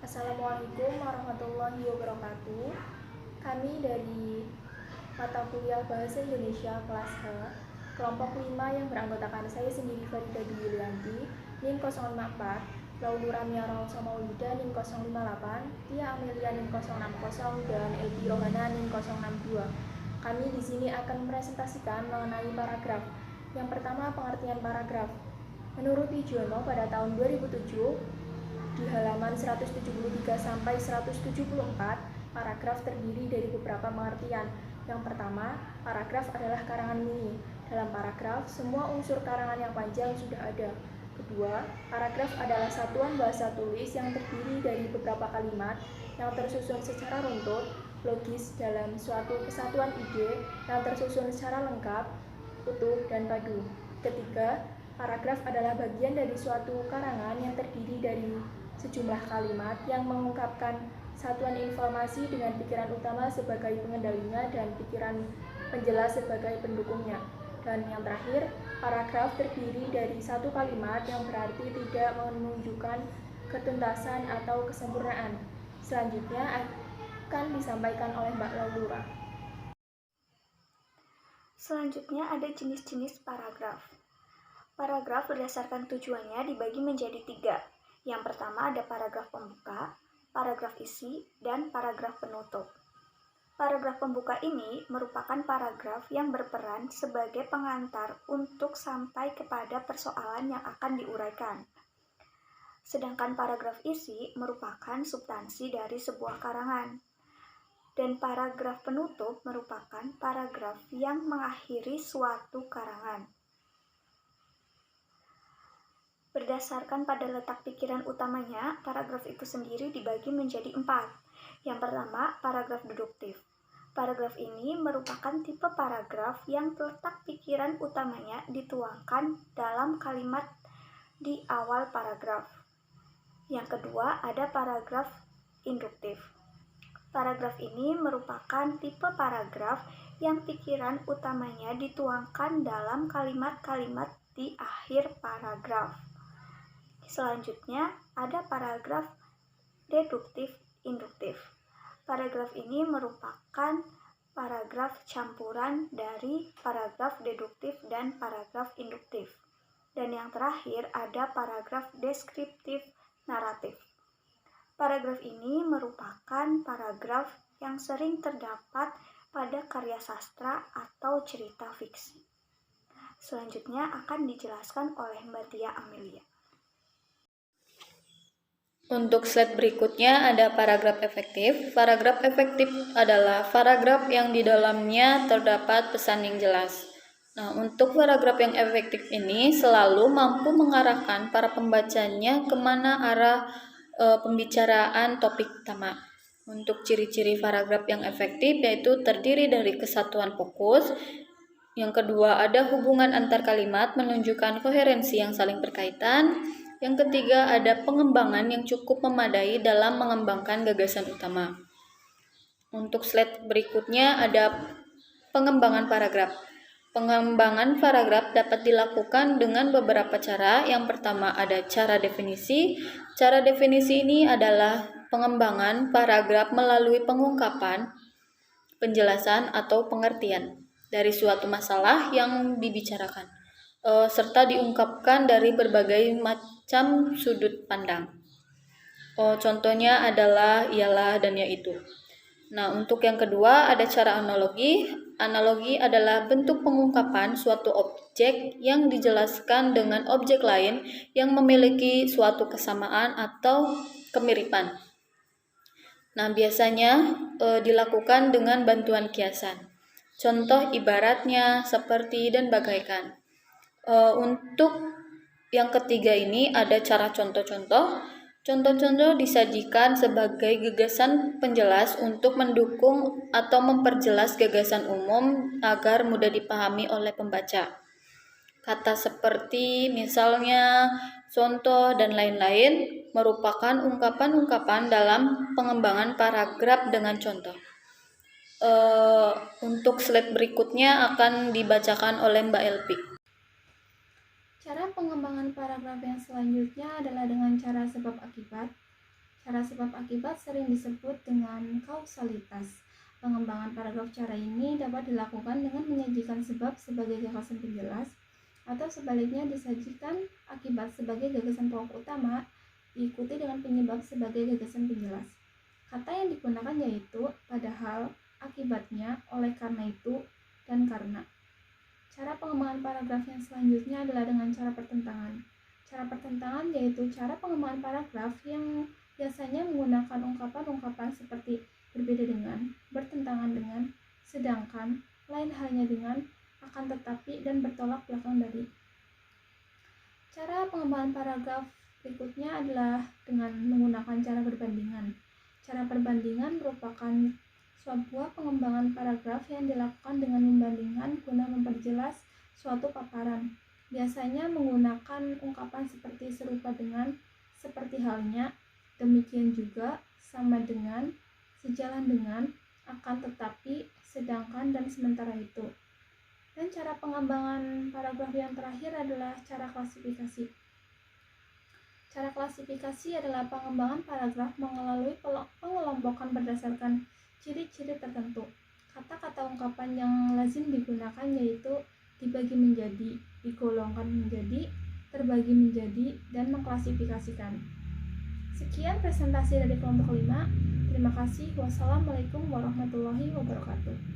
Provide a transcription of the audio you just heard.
Assalamualaikum warahmatullahi wabarakatuh. Kami dari mata kuliah Bahasa Indonesia kelas H, kelompok 5 yang beranggotakan saya sendiri Farida Dwi Yulianti, NIM 054, Laulu Ramia Rawsa Maulida NIM 058, Tia Amelia NIM 060, dan Elvi Rohana NIM 062. Kami di sini akan mempresentasikan mengenai paragraf. Yang pertama, pengertian paragraf. Menurut Wijono pada tahun 2007, di halaman 173 sampai 174, paragraf terdiri dari beberapa pengertian. Yang pertama, paragraf adalah karangan mini. Dalam paragraf, semua unsur karangan yang panjang sudah ada. Kedua, paragraf adalah satuan bahasa tulis yang terdiri dari beberapa kalimat yang tersusun secara runtut, logis dalam suatu kesatuan ide yang tersusun secara lengkap, utuh, dan padu. Ketiga, paragraf adalah bagian dari suatu karangan yang terdiri dari sejumlah kalimat yang mengungkapkan satuan informasi dengan pikiran utama sebagai pengendalinya dan pikiran penjelas sebagai pendukungnya. Dan yang terakhir, paragraf terdiri dari satu kalimat yang berarti tidak menunjukkan ketuntasan atau kesempurnaan. Selanjutnya akan disampaikan oleh Mbak Laura. Selanjutnya ada jenis-jenis paragraf. Paragraf berdasarkan tujuannya dibagi menjadi 3. Yang pertama ada paragraf pembuka, paragraf isi, dan paragraf penutup. Paragraf pembuka ini merupakan paragraf yang berperan sebagai pengantar untuk sampai kepada persoalan yang akan diuraikan. Sedangkan paragraf isi merupakan substansi dari sebuah karangan. Dan paragraf penutup merupakan paragraf yang mengakhiri suatu karangan. Berdasarkan pada letak pikiran utamanya, paragraf itu sendiri dibagi menjadi 4. Yang pertama, paragraf deduktif. Paragraf ini merupakan tipe paragraf yang letak pikiran utamanya dituangkan dalam kalimat di awal paragraf. Yang kedua, ada paragraf induktif. Paragraf ini merupakan tipe paragraf yang pikiran utamanya dituangkan dalam kalimat-kalimat di akhir paragraf. Selanjutnya, ada paragraf deduktif-induktif. Paragraf ini merupakan paragraf campuran dari paragraf deduktif dan paragraf induktif. Dan yang terakhir ada paragraf deskriptif-naratif. Paragraf ini merupakan paragraf yang sering terdapat pada karya sastra atau cerita fiksi. Selanjutnya akan dijelaskan oleh Mbak Tia Amelia. Untuk slide berikutnya ada paragraf efektif. Paragraf efektif adalah paragraf yang di dalamnya terdapat pesan yang jelas. Nah, untuk paragraf yang efektif ini selalu mampu mengarahkan para pembacanya kemana arah pembicaraan topik utama. Untuk ciri-ciri paragraf yang efektif yaitu terdiri dari kesatuan fokus. Yang kedua, ada hubungan antar kalimat menunjukkan koherensi yang saling berkaitan. Yang ketiga, ada pengembangan yang cukup memadai dalam mengembangkan gagasan utama. Untuk slide berikutnya ada pengembangan paragraf. Pengembangan paragraf dapat dilakukan dengan beberapa cara. Yang pertama ada cara definisi. Cara definisi ini adalah pengembangan paragraf melalui pengungkapan, penjelasan atau pengertian dari suatu masalah yang dibicarakan, serta diungkapkan dari berbagai macam sudut pandang. Contohnya adalah ialah dan yaitu. Nah, untuk yang kedua ada cara analogi. Analogi adalah bentuk pengungkapan suatu objek yang dijelaskan dengan objek lain yang memiliki suatu kesamaan atau kemiripan. Nah, biasanya dilakukan dengan bantuan kiasan. Contoh ibaratnya, seperti, dan bagaikan. Untuk yang ketiga ini ada cara contoh-contoh. Contoh-contoh disajikan sebagai gagasan penjelas untuk mendukung atau memperjelas gagasan umum agar mudah dipahami oleh pembaca. Kata seperti misalnya, contoh, dan lain-lain merupakan ungkapan-ungkapan dalam pengembangan paragraf dengan contoh. Untuk slide berikutnya akan dibacakan oleh Mbak Elvi. Cara pengembangan paragraf yang selanjutnya adalah dengan cara sebab akibat. Cara sebab akibat sering disebut dengan kausalitas. Pengembangan paragraf cara ini dapat dilakukan dengan menyajikan sebab sebagai gagasan penjelas, atau sebaliknya disajikan akibat sebagai gagasan pokok utama, diikuti dengan penyebab sebagai gagasan penjelas. Kata yang digunakan yaitu padahal, akibatnya, oleh karena itu, dan karena. Cara pengembangan paragraf yang selanjutnya adalah dengan cara pertentangan. Cara pertentangan yaitu cara pengembangan paragraf yang biasanya menggunakan ungkapan-ungkapan seperti berbeda dengan, bertentangan dengan, sedangkan, lain halnya dengan, akan tetapi, dan bertolak belakang dari. Cara pengembangan paragraf berikutnya adalah dengan menggunakan cara perbandingan. Cara perbandingan merupakan sebuah pengembangan paragraf yang dilakukan dengan membandingkan guna memperjelas suatu paparan. Biasanya menggunakan ungkapan seperti serupa dengan, seperti halnya, demikian juga, sama dengan, sejalan dengan, akan tetapi, sedangkan, dan sementara itu. Dan cara pengembangan paragraf yang terakhir adalah cara klasifikasi. Cara klasifikasi adalah pengembangan paragraf melalui pengelompokan berdasarkan ciri-ciri tertentu. Kata-kata ungkapan yang lazim digunakan yaitu dibagi menjadi, digolongkan menjadi, terbagi menjadi, dan mengklasifikasikan. Sekian presentasi dari kelompok 5. Terima kasih. Wassalamualaikum warahmatullahi wabarakatuh.